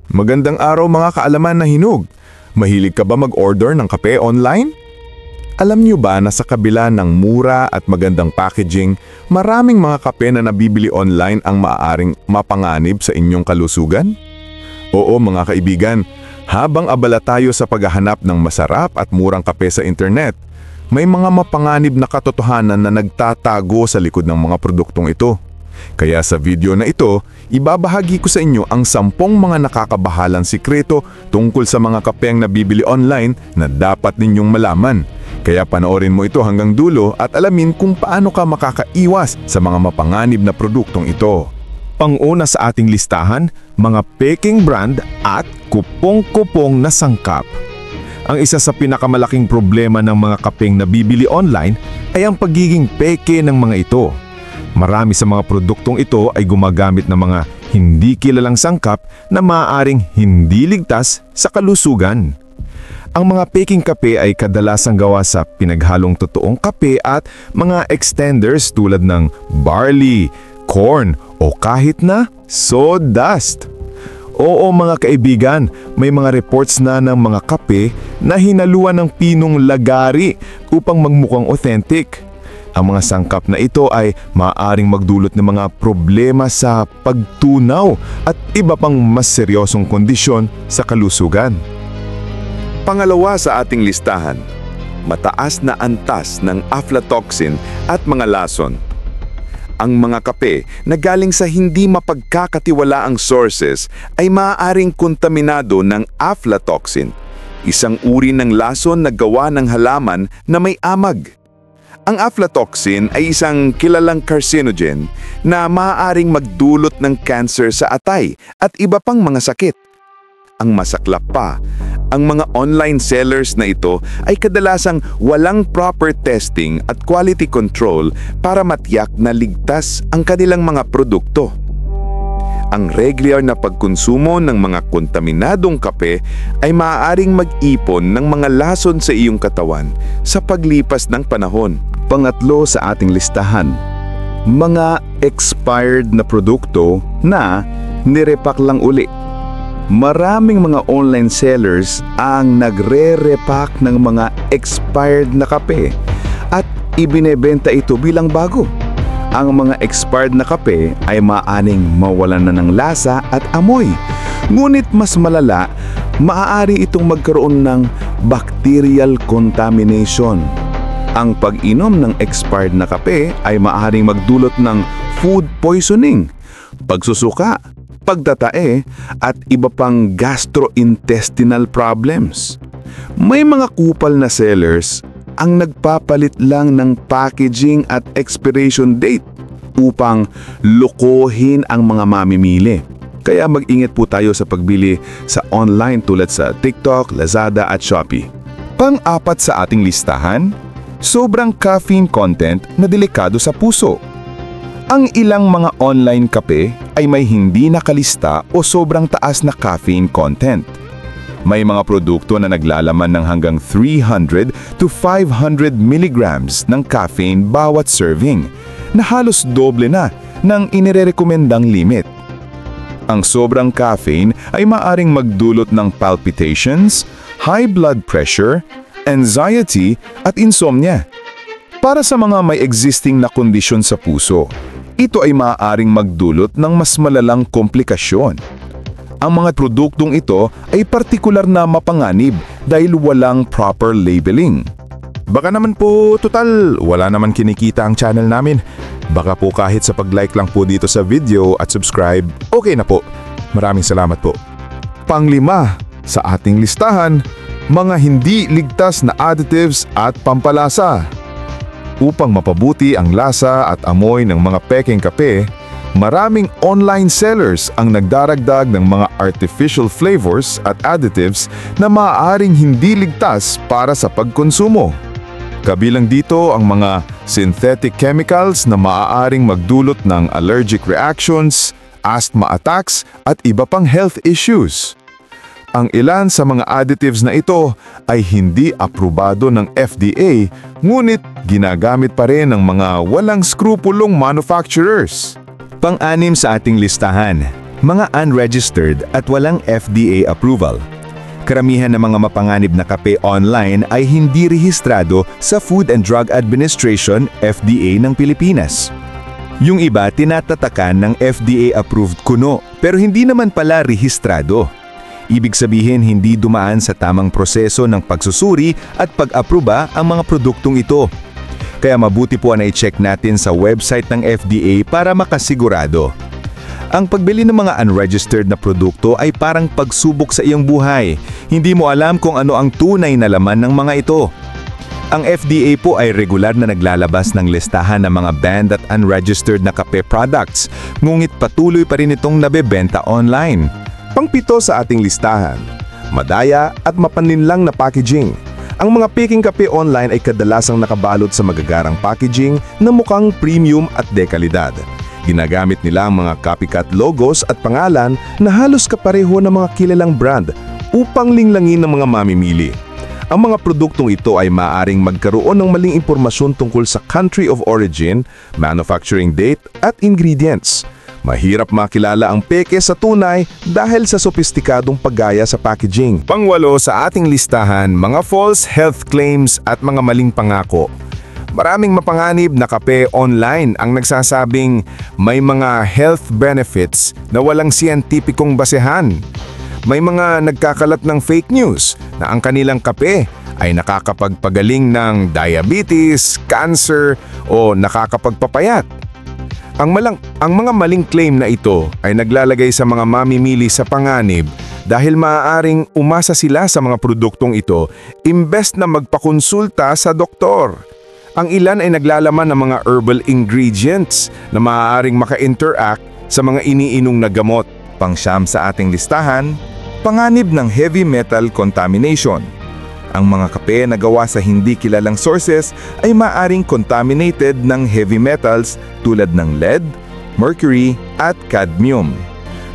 Magandang araw mga kaalaman na hinog. Mahilig ka ba mag-order ng kape online? Alam niyo ba na sa kabila ng mura at magandang packaging, maraming mga kape na nabibili online ang maaaring mapanganib sa inyong kalusugan? Oo mga kaibigan, habang abala tayo sa paghahanap ng masarap at murang kape sa internet, may mga mapanganib na katotohanan na nagtatago sa likod ng mga produktong ito. Kaya sa video na ito, ibabahagi ko sa inyo ang 10 mga nakakabahalang sikreto tungkol sa mga kape ang nabibili online na dapat ninyong malaman. Kaya panoorin mo ito hanggang dulo at alamin kung paano ka makakaiwas sa mga mapanganib na produktong ito. Pang-una sa ating listahan, mga peking brand at kupong-kupong na sangkap. Ang isa sa pinakamalaking problema ng mga kapeng nabibili online ay ang pagiging peke ng mga ito. Marami sa mga produktong ito ay gumagamit ng mga hindi kilalang sangkap na maaaring hindi ligtas sa kalusugan. Ang mga peking kape ay kadalasang gawa sa pinaghalong totoong kape at mga extenders tulad ng barley, corn o kahit na sawdust. Oo mga kaibigan, may mga reports na ng mga kape na hinaluan ng pinong lagari upang magmukhang authentic. Ang mga sangkap na ito ay maaaring magdulot ng mga problema sa pagtunaw at iba pang mas seryosong kondisyon sa kalusugan. Pangalawa sa ating listahan, mataas na antas ng aflatoxin at mga lason. Ang mga kape na galing sa hindi mapagkakatiwalaang sources ay maaaring kontaminado ng aflatoxin, isang uri ng lason na gawa ng halaman na may amag. Ang aflatoxin ay isang kilalang carcinogen na maaaring magdulot ng cancer sa atay at iba pang mga sakit. Ang masaklap pa, ang mga online sellers na ito ay kadalasang walang proper testing at quality control para matiyak na ligtas ang kanilang mga produkto. Ang regular na pagkonsumo ng mga kontaminadong kape ay maaaring mag-ipon ng mga lason sa iyong katawan sa paglipas ng panahon. Pangatlo sa ating listahan, mga expired na produkto na nirepack lang uli. Maraming mga online sellers ang nagre-repack ng mga expired na kape at ibinebenta ito bilang bago. Ang mga expired na kape ay maaaring mawalan na ng lasa at amoy. Ngunit mas malala, maaari itong magkaroon ng bacterial contamination. Ang pag-inom ng expired na kape ay maaaring magdulot ng food poisoning, pagsusuka, pagtatae at iba pang gastrointestinal problems. May mga kupal na sellers ang nagpapalit lang ng packaging at expiration date upang lokohin ang mga mamimili. Kaya mag-ingat po tayo sa pagbili sa online tulad sa TikTok, Lazada at Shopee. Pang-apat sa ating listahan, sobrang caffeine content na delikado sa puso. Ang ilang mga online kape ay may hindi nakalista o sobrang taas na caffeine content. May mga produkto na naglalaman ng hanggang 300 to 500 milligrams ng caffeine bawat serving, na halos doble na ng inirekomendang limit. Ang sobrang caffeine ay maaring magdulot ng palpitations, high blood pressure, anxiety at insomnia. Para sa mga may existing na kondisyon sa puso, ito ay maaaring magdulot ng mas malalang komplikasyon. Ang mga produktong ito ay partikular na mapanganib dahil walang proper labeling. Baka naman po, total, wala naman kinikita ang channel namin. Baka po kahit sa pag-like lang po dito sa video at subscribe, okay na po. Maraming salamat po. Panglima sa ating listahan, mga hindi ligtas na additives at pampalasa. Upang mapabuti ang lasa at amoy ng mga peking kape, maraming online sellers ang nagdaragdag ng mga artificial flavors at additives na maaaring hindi ligtas para sa pagkonsumo. Kabilang dito ang mga synthetic chemicals na maaaring magdulot ng allergic reactions, asthma attacks at iba pang health issues. Ang ilan sa mga additives na ito ay hindi aprobado ng FDA, ngunit ginagamit pa rin ng mga walang skrupulong manufacturers. Pang-anim sa ating listahan, Mga unregistered at walang FDA approval. Karamihan ng mga mapanganib na kape online ay hindi rehistrado sa Food and Drug Administration (FDA) ng Pilipinas. Yung iba tinatatakan ng FDA-approved kuno pero hindi naman pala rehistrado. Ibig sabihin hindi dumaan sa tamang proseso ng pagsusuri at pag-aproba ang mga produktong ito. Kaya mabuti po na i-check natin sa website ng FDA para makasigurado. Ang pagbili ng mga unregistered na produkto ay parang pagsubok sa iyong buhay. Hindi mo alam kung ano ang tunay na laman ng mga ito. Ang FDA po ay regular na naglalabas ng listahan ng mga banned at unregistered na kape products, ngunit patuloy pa rin itong nabebenta online. Pangpito sa ating listahan, madaya at mapanlinlang na packaging. Ang mga peking kape online ay kadalasang nakabalot sa magagarang packaging na mukhang premium at dekalidad. Ginagamit nila ang mga copycat logos at pangalan na halos kapareho ng mga kilalang brand upang linglangin ng mga mamimili. Ang mga produktong ito ay maaaring magkaroon ng maling impormasyon tungkol sa country of origin, manufacturing date at ingredients. Mahirap makilala ang peke sa tunay dahil sa sopistikadong paggaya sa packaging. Pangwalo sa ating listahan, mga false health claims at mga maling pangako. Maraming mapanganib na kape online ang nagsasabing may mga health benefits na walang siyentipikong basehan. May mga nagkakalat ng fake news na ang kanilang kape ay nakakapagpagaling ng diabetes, cancer o nakakapagpapayat. Ang mga maling claim na ito ay naglalagay sa mga mamimili sa panganib dahil maaaring umasa sila sa mga produktong ito imbes na magpakonsulta sa doktor. Ang ilan ay naglalaman ng mga herbal ingredients na maaaring maka-interact sa mga iniinong na gamot. Pangsyam sa ating listahan, panganib ng heavy metal contamination. Ang mga kape na gawa sa hindi kilalang sources ay maaaring contaminated ng heavy metals tulad ng lead, mercury at cadmium.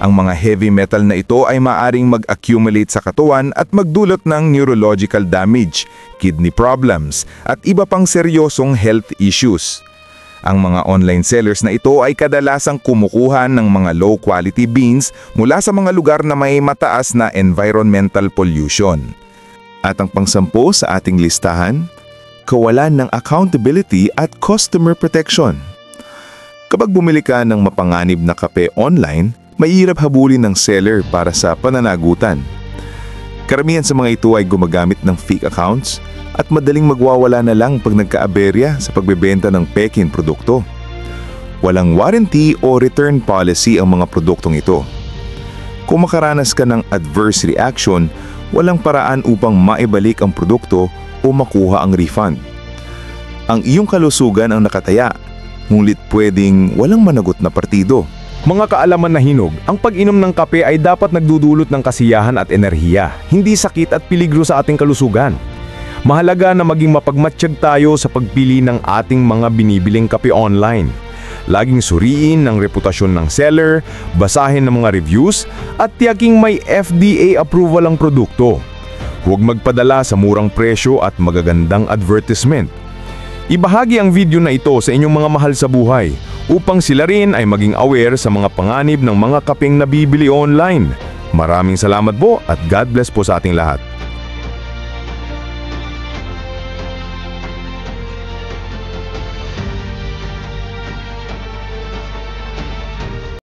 Ang mga heavy metal na ito ay maaaring mag-accumulate sa katawan at magdulot ng neurological damage, kidney problems at iba pang seryosong health issues. Ang mga online sellers na ito ay kadalasang kumukuha ng mga low-quality beans mula sa mga lugar na may mataas na environmental pollution. At ang pangsampu sa ating listahan, kawalan ng accountability at customer protection. Kapag bumili ka ng mapanganib na kape online, mahirap habulin ng seller para sa pananagutan. Karamihan sa mga ito ay gumagamit ng fake accounts at madaling magwawala na lang pag nagkaaberya sa pagbebenta ng peking produkto. Walang warranty o return policy ang mga produktong ito. Kung makaranas ka ng adverse reaction, walang paraan upang maibalik ang produkto o makuha ang refund. Ang iyong kalusugan ang nakataya, ngunit pwedeng walang managot na partido. Mga kaalaman na hinog, ang pag-inom ng kape ay dapat nagdudulot ng kasiyahan at enerhiya, hindi sakit at peligro sa ating kalusugan. Mahalaga na maging mapagmatsyag tayo sa pagpili ng ating mga binibiling kape online. Laging suriin ang reputasyon ng seller, basahin ang mga reviews, at tiyaking may FDA approval ang produkto. Huwag magpadala sa murang presyo at magagandang advertisement. Ibahagi ang video na ito sa inyong mga mahal sa buhay upang sila rin ay maging aware sa mga panganib ng mga kapeng nabibili online. Maraming salamat po at God bless po sa ating lahat.